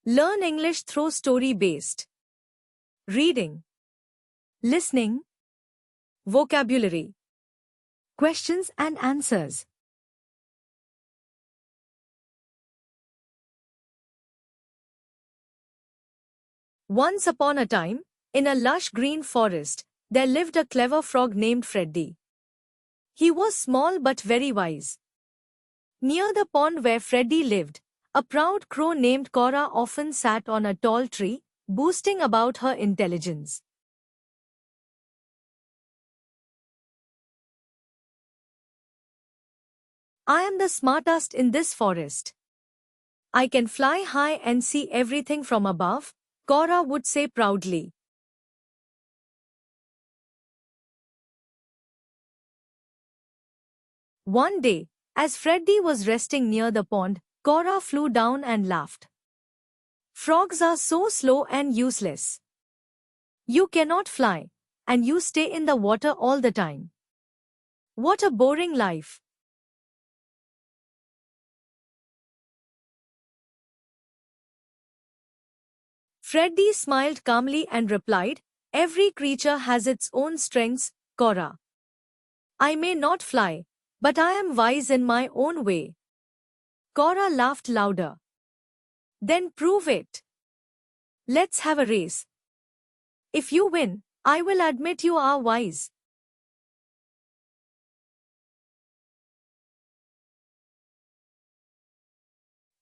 Learn English through story-based reading, listening, vocabulary, questions and answers. Once upon a time, in a lush green forest, there lived a clever frog named Freddy. He was small but very wise. Near the pond where Freddy lived, a proud crow named Cora often sat on a tall tree, boasting about her intelligence. I am the smartest in this forest. I can fly high and see everything from above, Cora would say proudly. One day, as Freddy was resting near the pond, Cora flew down and laughed. Frogs are so slow and useless. You cannot fly, and you stay in the water all the time. What a boring life. Freddy smiled calmly and replied, "Every creature has its own strengths, Cora. I may not fly, but I am wise in my own way." Cora laughed louder. "Then prove it. Let's have a race. If you win, I will admit you are wise."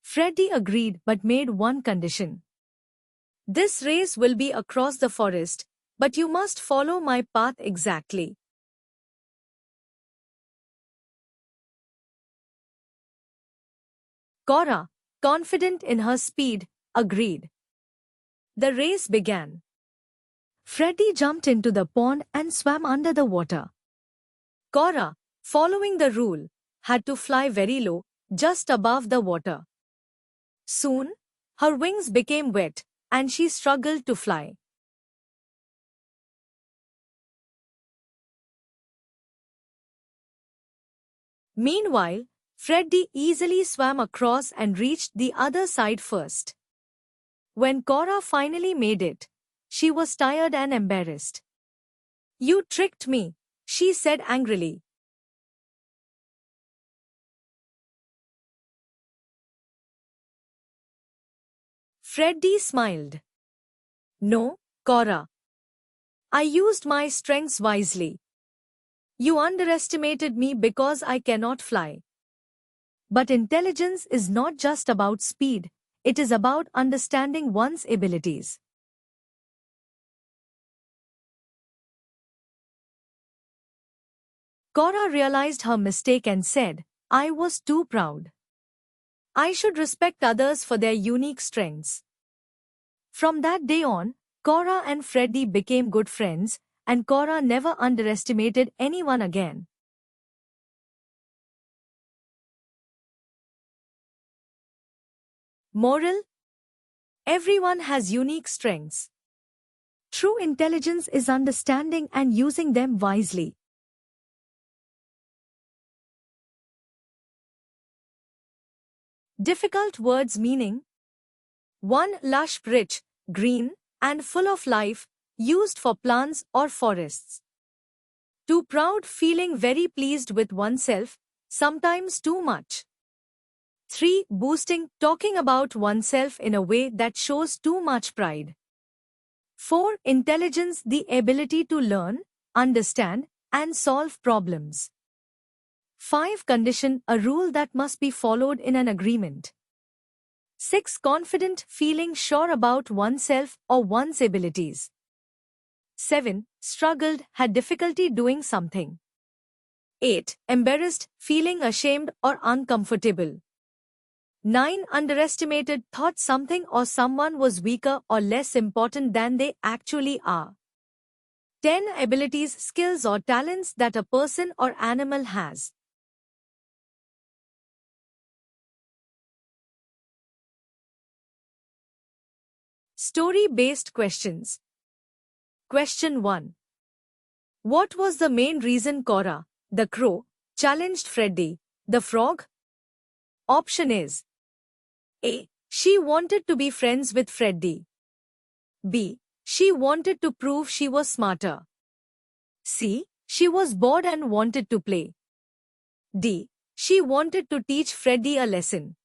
Freddy agreed but made one condition. "This race will be across the forest, but you must follow my path exactly." Cora, confident in her speed, agreed. The race began. Freddy jumped into the pond and swam under the water. Cora, following the rule, had to fly very low, just above the water. Soon, her wings became wet, and she struggled to fly. Meanwhile, Freddy easily swam across and reached the other side first. When Cora finally made it, she was tired and embarrassed. "You tricked me," she said angrily. Freddy smiled. "No, Cora. I used my strengths wisely. You underestimated me because I cannot fly. But intelligence is not just about speed, it is about understanding one's abilities." Cora realized her mistake and said, "I was too proud. I should respect others for their unique strengths." From that day on, Cora and Freddy became good friends, and Cora never underestimated anyone again. Moral: everyone has unique strengths. True intelligence is understanding and using them wisely. Difficult words meaning: 1. Lush, rich, green, and full of life, used for plants or forests. 2. Proud, feeling very pleased with oneself, sometimes too much. 3. Boosting, talking about oneself in a way that shows too much pride. 4. Intelligence, the ability to learn, understand, and solve problems. 5. Condition, a rule that must be followed in an agreement. 6. Confident, feeling sure about oneself or one's abilities. 7. Struggled, had difficulty doing something. 8. Embarrassed, feeling ashamed or uncomfortable. 9. Underestimated, thought something or someone was weaker or less important than they actually are. 10. Abilities, skills or talents that a person or animal has. Story-based questions. Question 1. What was the main reason Cora, the crow, challenged Freddy, the frog? Option is A. She wanted to be friends with Freddy. B. She wanted to prove she was smarter. C. She was bored and wanted to play. D. She wanted to teach Freddy a lesson.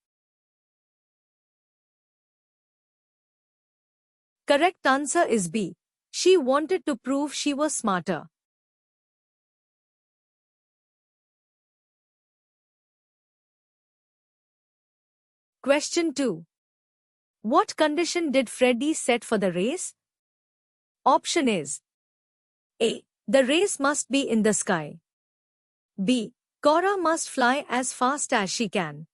Correct answer is B. She wanted to prove she was smarter. Question 2. What condition did Freddy set for the race? Option is A. The race must be in the sky. B. Cora must fly as fast as she can.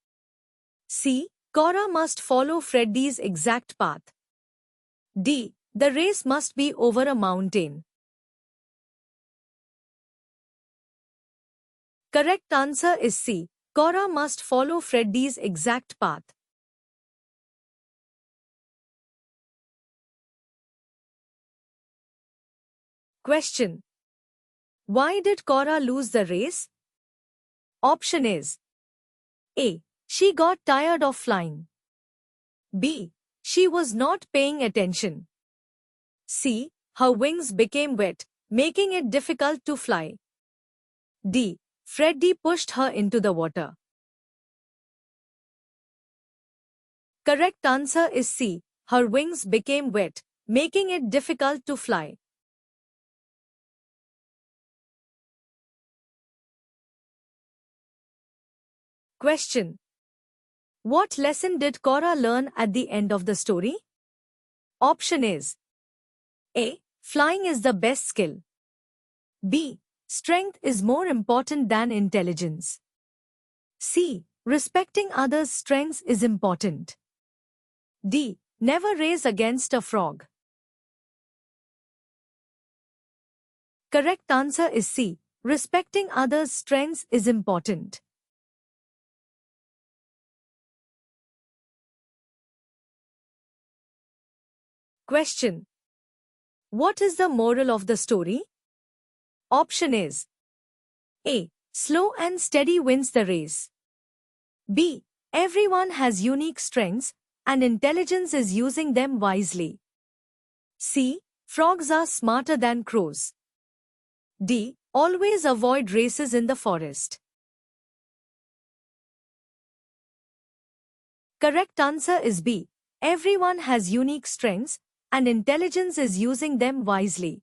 C. Cora must follow Freddy's exact path. D. The race must be over a mountain. Correct answer is C. Cora must follow Freddy's exact path. Question. Why did Cora lose the race? Option is A. She got tired of flying. B. She was not paying attention. C. Her wings became wet, making it difficult to fly. D. Freddy pushed her into the water. Correct answer is C. Her wings became wet, making it difficult to fly. Question. What lesson did Cora learn at the end of the story? Option is A. Flying is the best skill. B. Strength is more important than intelligence. C. Respecting others' strengths is important. D. Never race against a frog. Correct answer is C. Respecting others' strengths is important. Question. What is the moral of the story? Option is A. Slow and steady wins the race. B. Everyone has unique strengths, and intelligence is using them wisely. C. Frogs are smarter than crows. D. Always avoid races in the forest. Correct answer is B. Everyone has unique strengths, and intelligence is using them wisely.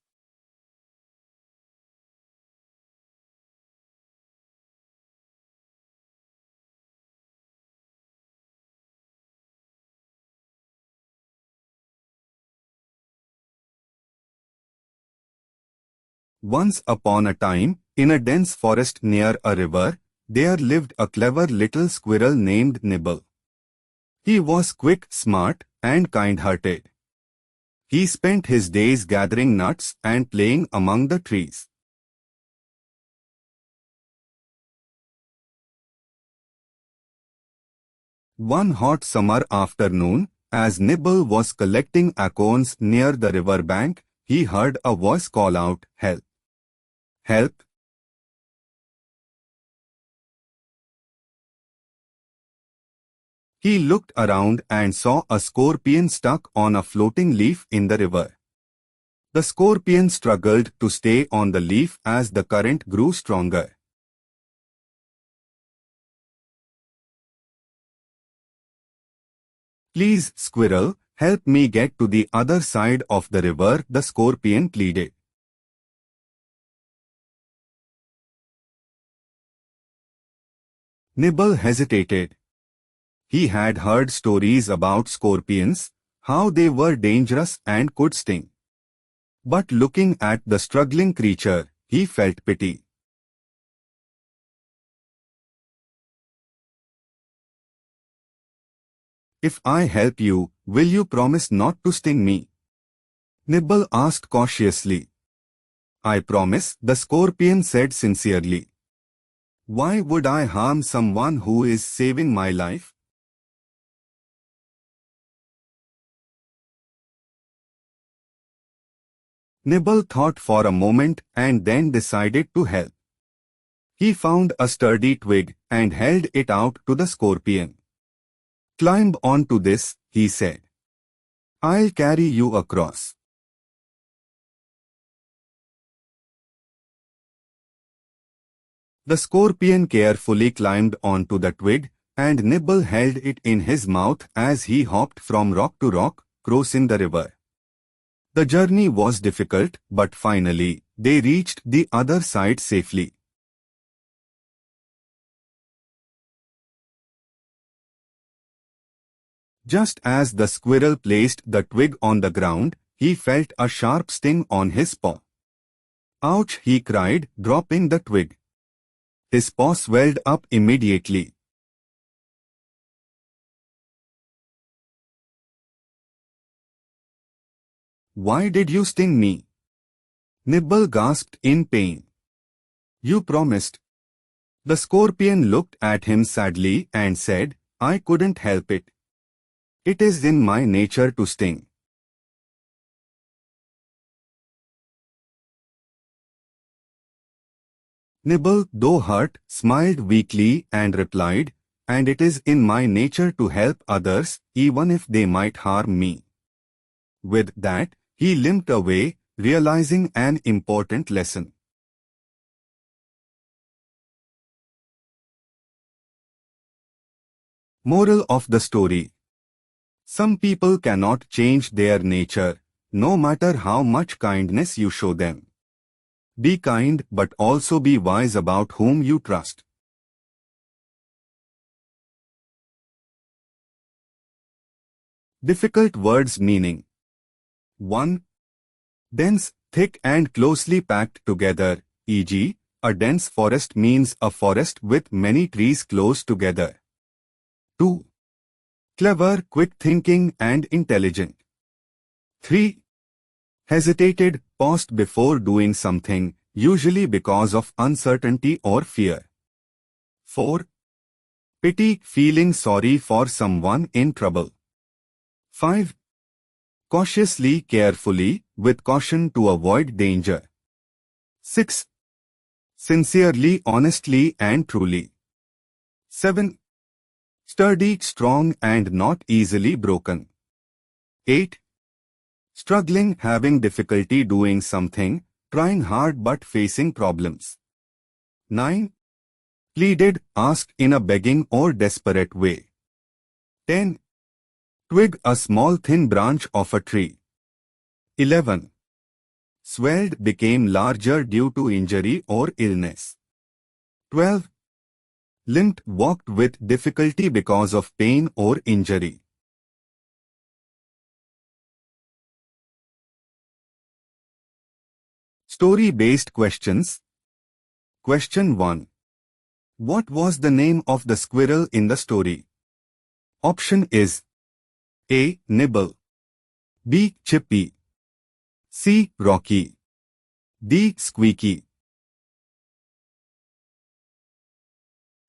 Once upon a time, in a dense forest near a river, there lived a clever little squirrel named Nibble. He was quick, smart, and kind-hearted. He spent his days gathering nuts and playing among the trees. One hot summer afternoon, as Nibble was collecting acorns near the river bank, he heard a voice call out, "Help! Help!" He looked around and saw a scorpion stuck on a floating leaf in the river. The scorpion struggled to stay on the leaf as the current grew stronger. "Please, squirrel, help me get to the other side of the river," the scorpion pleaded. Nibble hesitated. He had heard stories about scorpions, how they were dangerous and could sting. But looking at the struggling creature, he felt pity. "If I help you, will you promise not to sting me?" Nibble asked cautiously. "I promise," the scorpion said sincerely. "Why would I harm someone who is saving my life?" Nibble thought for a moment and then decided to help. He found a sturdy twig and held it out to the scorpion. Climb onto this, he said. I'll carry you across. The scorpion carefully climbed onto the twig, and Nibble held it in his mouth as he hopped from rock to rock, crossing the river. The journey was difficult, but finally, they reached the other side safely. Just as the squirrel placed the twig on the ground, he felt a sharp sting on his paw. Ouch, he cried, dropping the twig. His paw swelled up immediately. Why did you sting me? Nibble gasped in pain. You promised. The scorpion looked at him sadly and said, I couldn't help it. It is in my nature to sting. Nibble, though hurt, smiled weakly and replied, and it is in my nature to help others, even if they might harm me. With that, he limped away, realizing an important lesson. Moral of the story. Some people cannot change their nature, no matter how much kindness you show them. Be kind, but also be wise about whom you trust. Difficult words meaning. 1. Dense, thick and closely packed together, e.g., a dense forest means a forest with many trees close together. 2. Clever, quick thinking and intelligent. 3. Hesitated, paused before doing something, usually because of uncertainty or fear. 4. Pity, feeling sorry for someone in trouble. 5. Cautiously, carefully, with caution to avoid danger. 6. Sincerely, honestly and truly. 7. Sturdy, strong and not easily broken. 8. Struggling, having difficulty doing something, trying hard but facing problems. 9. Pleaded, asked in a begging or desperate way. 10. Twig, a small thin branch of a tree. 11. Swelled, became larger due to injury or illness. 12. Limped, walked with difficulty because of pain or injury. Story-based questions. Question 1. What was the name of the squirrel in the story? Option is A. Nibble, B. Chippy, C. Rocky, D. Squeaky.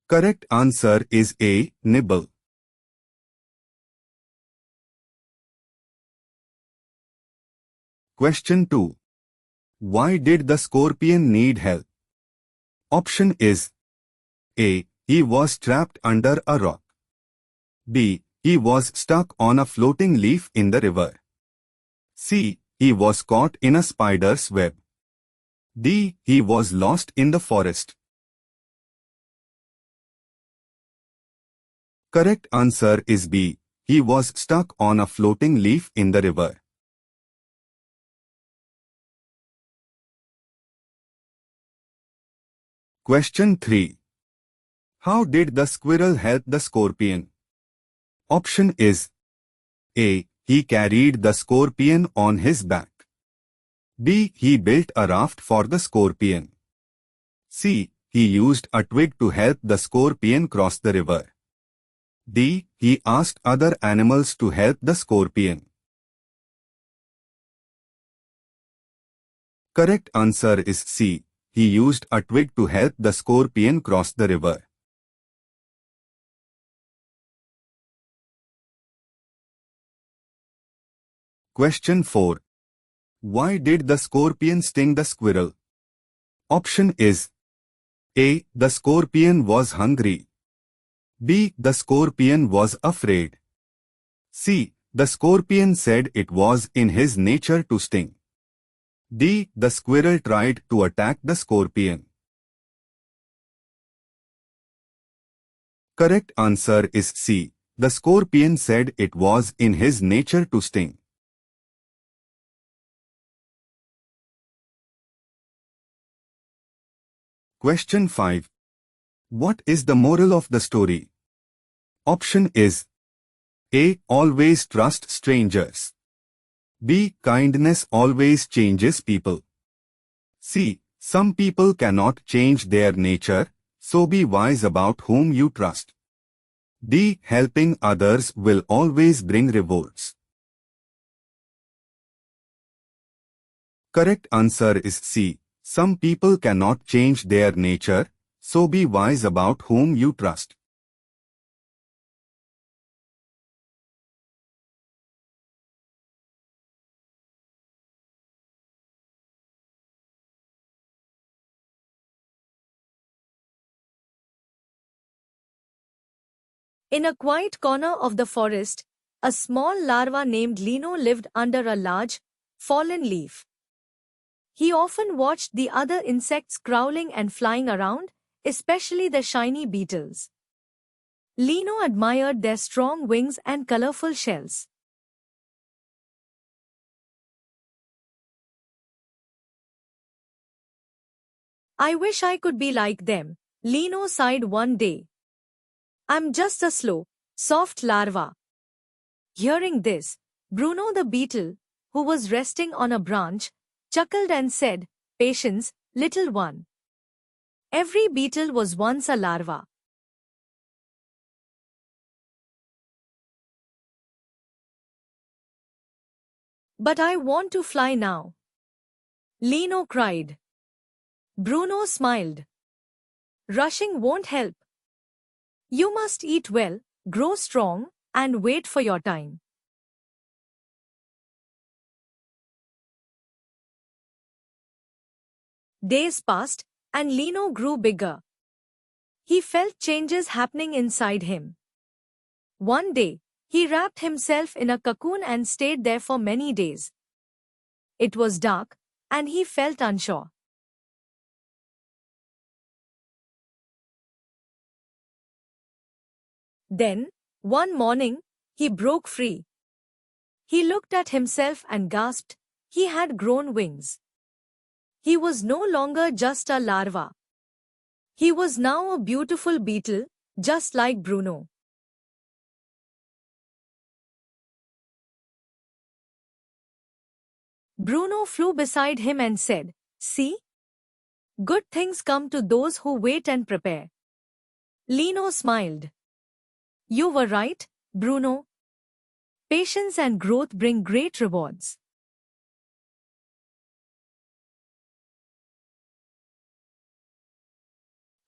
Correct answer is A. Nibble. Question 2. Why did the scorpion need help? Option is A. He was trapped under a rock. B. He was stuck on a floating leaf in the river. C. He was caught in a spider's web. D. He was lost in the forest. Correct answer is B. He was stuck on a floating leaf in the river. Question 3. How did the squirrel help the scorpion? Option is A. He carried the scorpion on his back. B. He built a raft for the scorpion. C. He used a twig to help the scorpion cross the river. D. He asked other animals to help the scorpion. Correct answer is C. He used a twig to help the scorpion cross the river. Question 4. Why did the scorpion sting the squirrel? Option is A. The scorpion was hungry. B. The scorpion was afraid. C. The scorpion said it was in his nature to sting. D. The squirrel tried to attack the scorpion. Correct answer is C. The scorpion said it was in his nature to sting. Question 5. What is the moral of the story? Option is A. Always trust strangers. B. Kindness always changes people. C. Some people cannot change their nature, so be wise about whom you trust. D. Helping others will always bring rewards. Correct answer is C. Some people cannot change their nature, so be wise about whom you trust. In a quiet corner of the forest, a small larva named Lino lived under a large, fallen leaf. He often watched the other insects crawling and flying around, especially the shiny beetles. Lino admired their strong wings and colorful shells. I wish I could be like them, Lino sighed one day. I'm just a slow, soft larva. Hearing this, Bruno the beetle, who was resting on a branch, chuckled and said, Patience, little one. Every beetle was once a larva. But I want to fly now, Lino cried. Bruno smiled. Rushing won't help. You must eat well, grow strong, and wait for your time. Days passed, and Lino grew bigger. He felt changes happening inside him. One day, he wrapped himself in a cocoon and stayed there for many days. It was dark, and he felt unsure. Then, one morning, he broke free. He looked at himself and gasped. He had grown wings. He was no longer just a larva. He was now a beautiful beetle, just like Bruno. Bruno flew beside him and said, See? Good things come to those who wait and prepare. Lino smiled. You were right, Bruno. Patience and growth bring great rewards.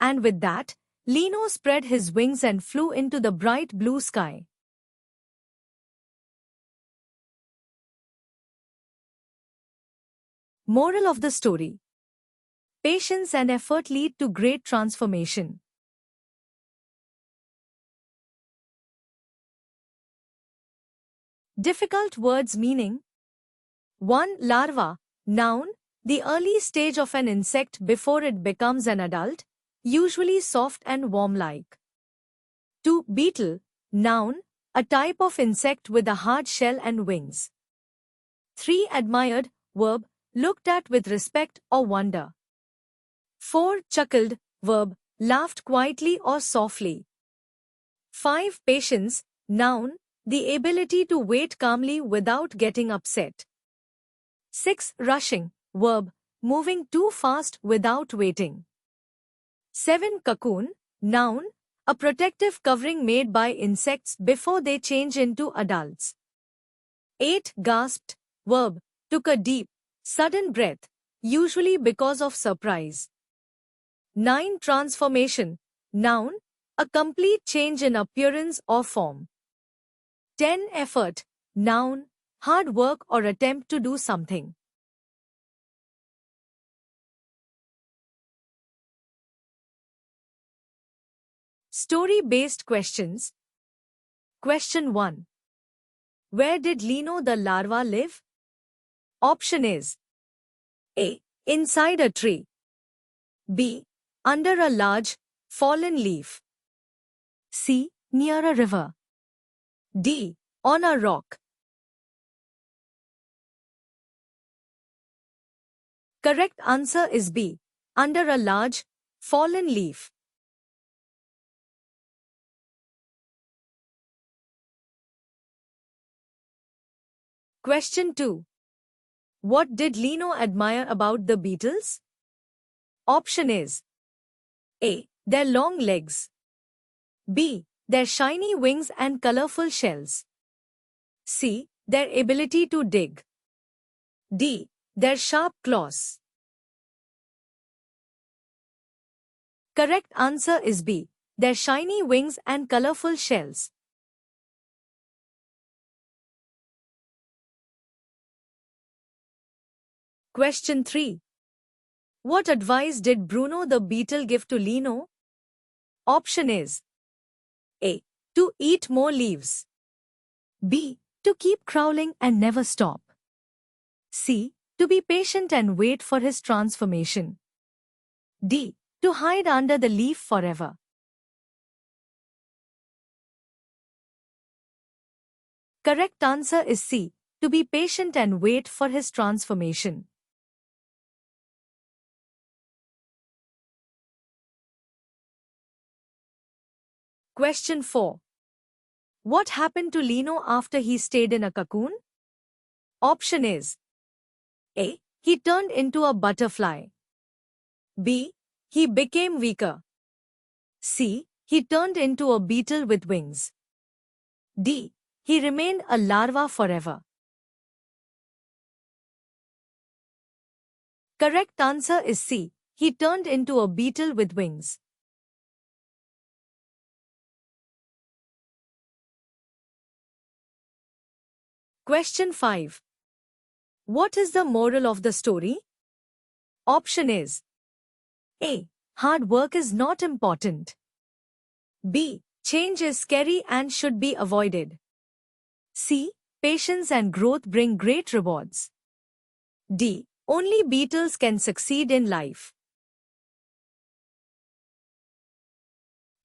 And with that, Lino spread his wings and flew into the bright blue sky. Moral of the story. Patience and effort lead to great transformation. Difficult words meaning 1. Larva, noun, the early stage of an insect before it becomes an adult, usually soft and worm-like. 2. Beetle, noun, a type of insect with a hard shell and wings. 3. Admired, verb, looked at with respect or wonder. 4. Chuckled, verb, laughed quietly or softly. 5. Patience, noun, the ability to wait calmly without getting upset. 6. Rushing, verb, moving too fast without waiting. 7. Cocoon, noun, a protective covering made by insects before they change into adults. 8. Gasped, verb, took a deep, sudden breath, usually because of surprise. 9. Transformation, noun, a complete change in appearance or form. 10. Effort, noun, hard work or attempt to do something. Story-based questions. Question 1. Where did Lino the larva live? Option is A. Inside a tree. B. Under a large, fallen leaf. C. Near a river. D. On a rock. Correct answer is B. Under a large, fallen leaf. Question 2. What did Lino admire about the beetles? Option is A. Their long legs. B. Their shiny wings and colorful shells. C. Their ability to dig. D. Their sharp claws. Correct answer is B. Their shiny wings and colorful shells. Question 3. What advice did Bruno the beetle give to Lino? Option is A. To eat more leaves. B. To keep crawling and never stop. C. To be patient and wait for his transformation. D. To hide under the leaf forever. Correct answer is C. To be patient and wait for his transformation. Question 4. What happened to Lino after he stayed in a cocoon? Option is A. He turned into a butterfly. B. He became weaker. C. He turned into a beetle with wings. D. He remained a larva forever. Correct answer is C. He turned into a beetle with wings. Question 5. What is the moral of the story? Option is A. Hard work is not important. B. Change is scary and should be avoided. C. Patience and growth bring great rewards. D. Only beetles can succeed in life.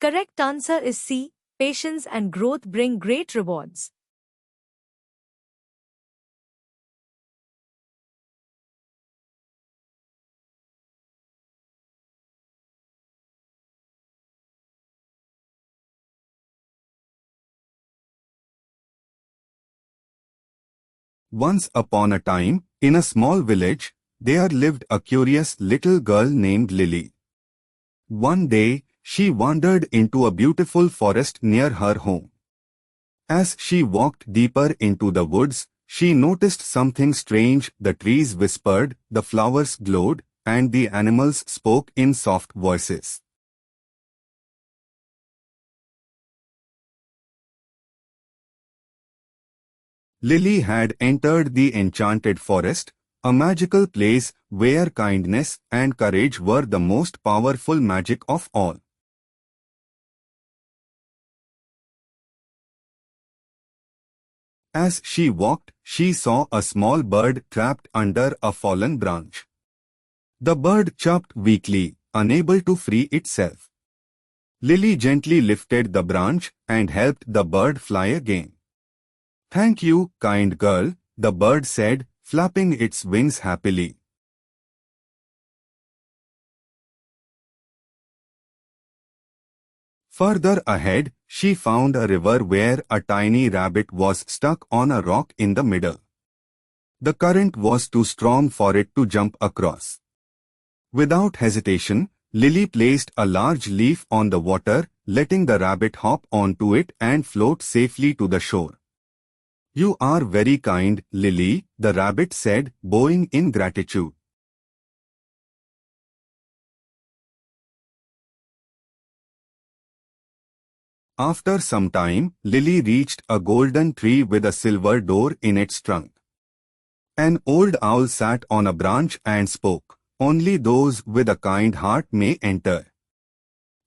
Correct answer is C. Patience and growth bring great rewards. Once upon a time, in a small village, there lived a curious little girl named Lily. One day, she wandered into a beautiful forest near her home. As she walked deeper into the woods, she noticed something strange. The trees whispered, the flowers glowed, and the animals spoke in soft voices. Lily had entered the enchanted forest, a magical place where kindness and courage were the most powerful magic of all. As she walked, she saw a small bird trapped under a fallen branch. The bird chirped weakly, unable to free itself. Lily gently lifted the branch and helped the bird fly again. "Thank you, kind girl," the bird said, flapping its wings happily. Further ahead, she found a river where a tiny rabbit was stuck on a rock in the middle. The current was too strong for it to jump across. Without hesitation, Lily placed a large leaf on the water, letting the rabbit hop onto it and float safely to the shore. "You are very kind, Lily," the rabbit said, bowing in gratitude. After some time, Lily reached a golden tree with a silver door in its trunk. An old owl sat on a branch and spoke, "Only those with a kind heart may enter."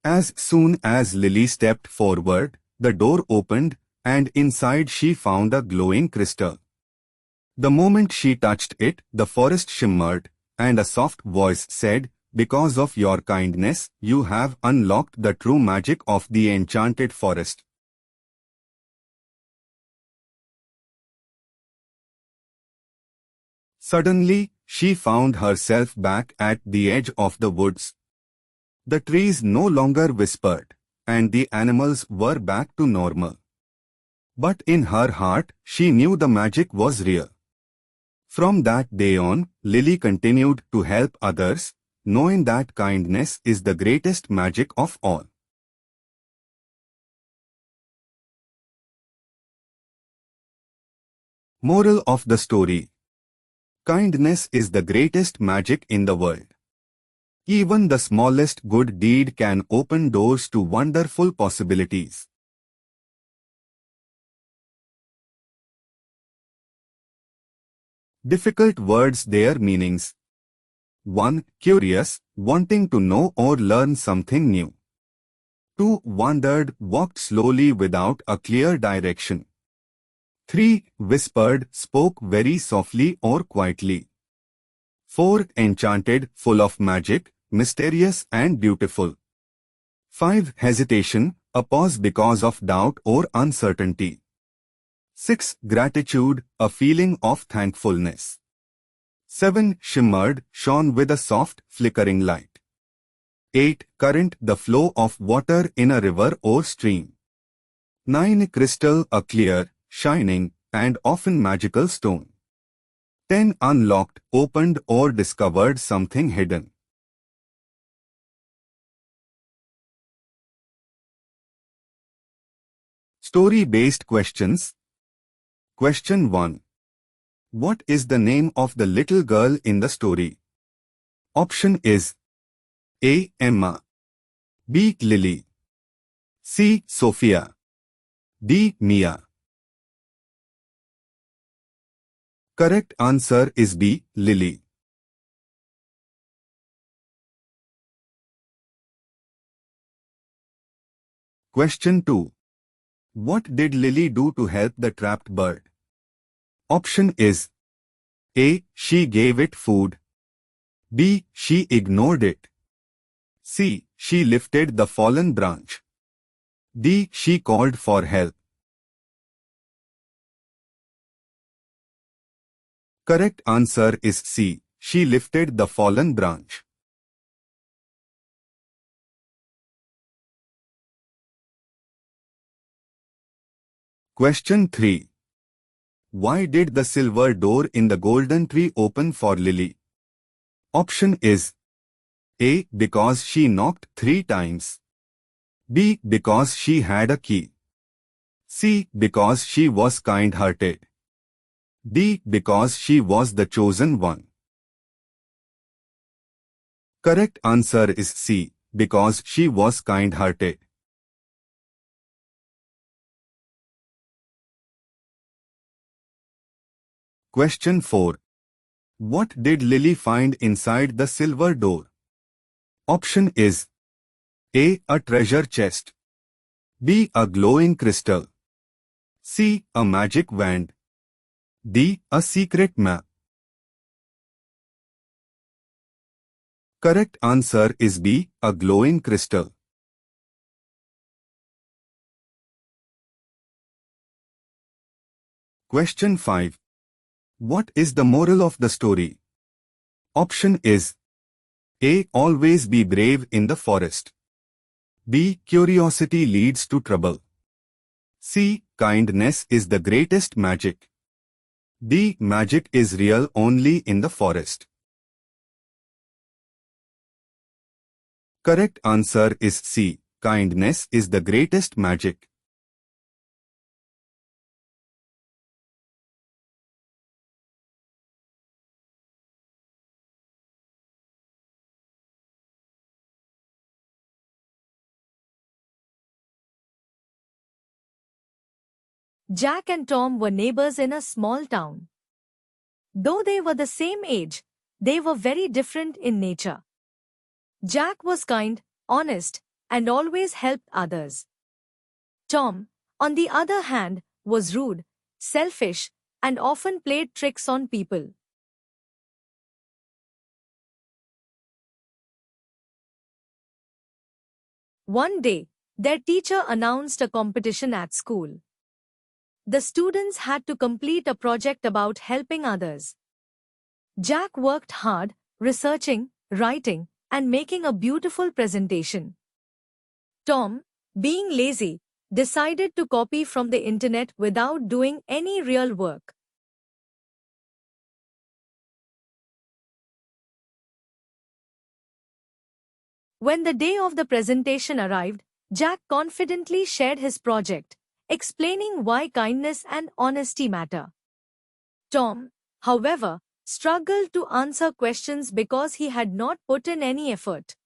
As soon as Lily stepped forward, the door opened, and inside she found a glowing crystal. The moment she touched it, the forest shimmered, and a soft voice said, "Because of your kindness, you have unlocked the true magic of the enchanted forest." Suddenly, she found herself back at the edge of the woods. The trees no longer whispered, and the animals were back to normal. But in her heart, she knew the magic was real. From that day on, Lily continued to help others, knowing that kindness is the greatest magic of all. Moral of the story: kindness is the greatest magic in the world. Even the smallest good deed can open doors to wonderful possibilities. Difficult words, their meanings. 1. Curious, wanting to know or learn something new. 2. Wandered, walked slowly without a clear direction. 3. Whispered, spoke very softly or quietly. 4. Enchanted, full of magic, mysterious and beautiful. 5. Hesitation, a pause because of doubt or uncertainty. 6. Gratitude, a feeling of thankfulness. 7. Shimmered, shone with a soft, flickering light. 8. Current, the flow of water in a river or stream. 9. Crystal, a clear, shining, and often magical stone. 10. Unlocked, opened or discovered something hidden. Story-based questions. Question 1. What is the name of the little girl in the story? Option is A. Emma, B. Lily, C. Sophia, D. Mia. Correct answer is B. Lily. Question 2. What did Lily do to help the trapped bird? Option is A. She gave it food, B. She ignored it, C. She lifted the fallen branch, D. She called for help. Correct answer is C. She lifted the fallen branch. Question 3. Why did the silver door in the golden tree open for Lily? Option is A. Because she knocked 3 times, B. Because she had a key, C. Because she was kind-hearted, D. Because she was the chosen one. Correct answer is C. Because she was kind-hearted. Question 4. What did Lily find inside the silver door? Option is A. A treasure chest, B. A glowing crystal, C. A magic wand, D. A secret map. Correct answer is B. A glowing crystal. Question 5. What is the moral of the story? Option is A. Always be brave in the forest, B. Curiosity leads to trouble, C. Kindness is the greatest magic, D. Magic is real only in the forest. Correct answer is C. Kindness is the greatest magic. Jack and Tom were neighbors in a small town. Though they were the same age, they were very different in nature. Jack was kind, honest, and always helped others. Tom, on the other hand, was rude, selfish, and often played tricks on people. One day, their teacher announced a competition at school. The students had to complete a project about helping others. Jack worked hard, researching, writing, and making a beautiful presentation. Tom, being lazy, decided to copy from the internet without doing any real work. When the day of the presentation arrived, Jack confidently shared his project, explaining why kindness and honesty matter. Tom, however, struggled to answer questions because he had not put in any effort.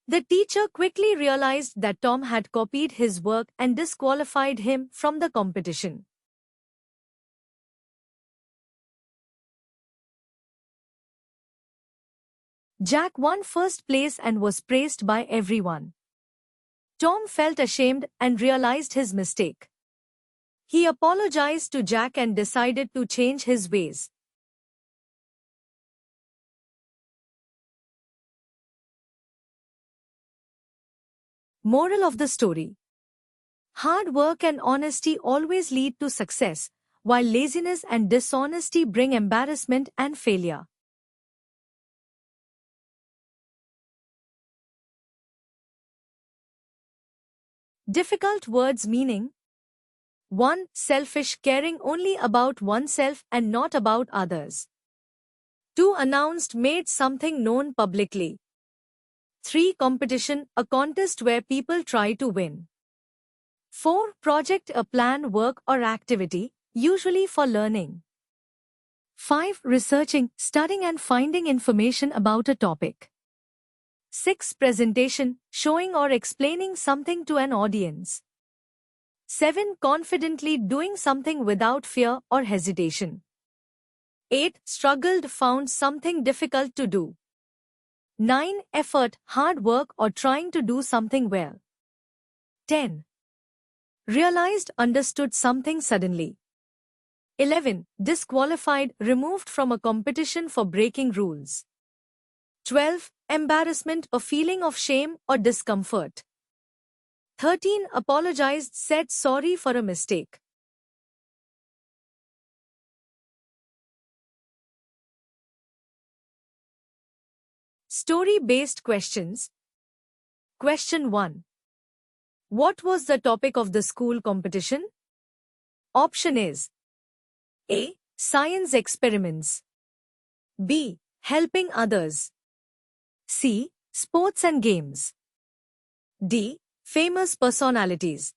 The teacher quickly realized that Tom had copied his work and disqualified him from the competition. Jack won first place and was praised by everyone. Tom felt ashamed and realized his mistake. He apologized to Jack and decided to change his ways. Moral of the story: hard work and honesty always lead to success, while laziness and dishonesty bring embarrassment and failure. Difficult words meaning: 1. Selfish, caring only about oneself and not about others. 2. Announced, made something known publicly. 3. Competition, a contest where people try to win. 4. Project, a plan, work or activity, usually for learning. 5. Researching, studying and finding information about a topic. 6. Presentation, showing or explaining something to an audience. 7. Confidently doing something without fear or hesitation. 8. Struggled, found something difficult to do. 9. Effort, hard work or trying to do something well. 10. Realized, understood something suddenly. 11. Disqualified, removed from a competition for breaking rules. 12. Embarrassment, a feeling of shame or discomfort. 13. Apologized, said sorry for a mistake. Story-based questions. Question 1. What was the topic of the school competition? Option is A. Science experiments. B. Helping others. C. Sports and games. D. Famous personalities.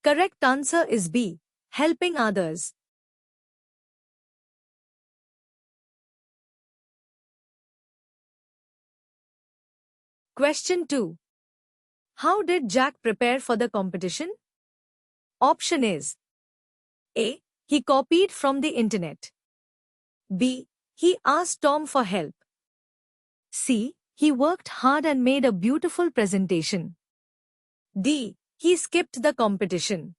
Correct answer is B. Helping others. Question 2. How did Jack prepare for the competition? Option is A. He copied from the internet. B. He asked Tom for help. C. He worked hard and made a beautiful presentation. D. He skipped the competition.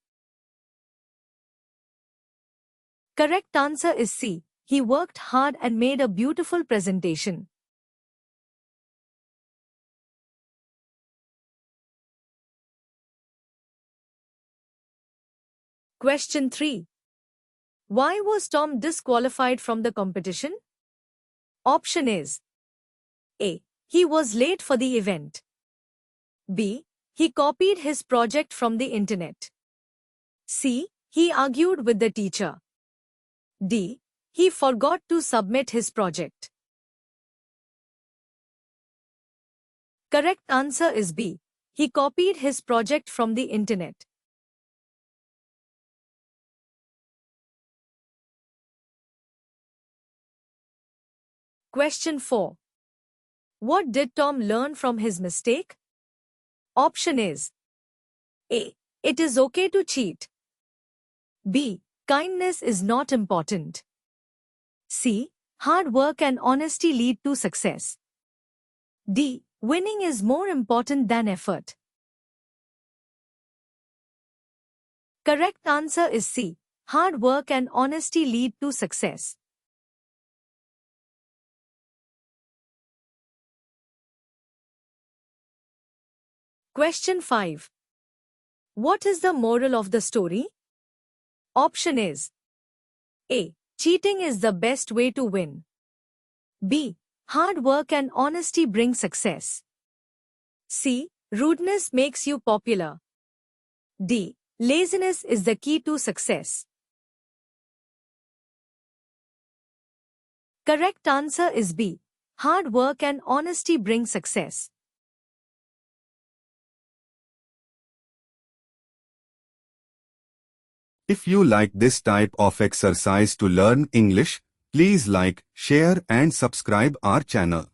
Correct answer is C. He worked hard and made a beautiful presentation. Question 3. Why was Tom disqualified from the competition? Option is A. He was late for the event. B. He copied his project from the internet. C. He argued with the teacher. D. He forgot to submit his project. Correct answer is B. He copied his project from the internet. Question 4. What did Tom learn from his mistake? Option is A. It is okay to cheat. B. Kindness is not important. C. Hard work and honesty lead to success. D. Winning is more important than effort. Correct answer is C. Hard work and honesty lead to success. Question 5. What is the moral of the story? Option is A. Cheating is the best way to win. B. Hard work and honesty bring success. C. Rudeness makes you popular. D. Laziness is the key to success. Correct answer is B. Hard work and honesty bring success. If you like this type of exercise to learn English, please like, share and subscribe our channel.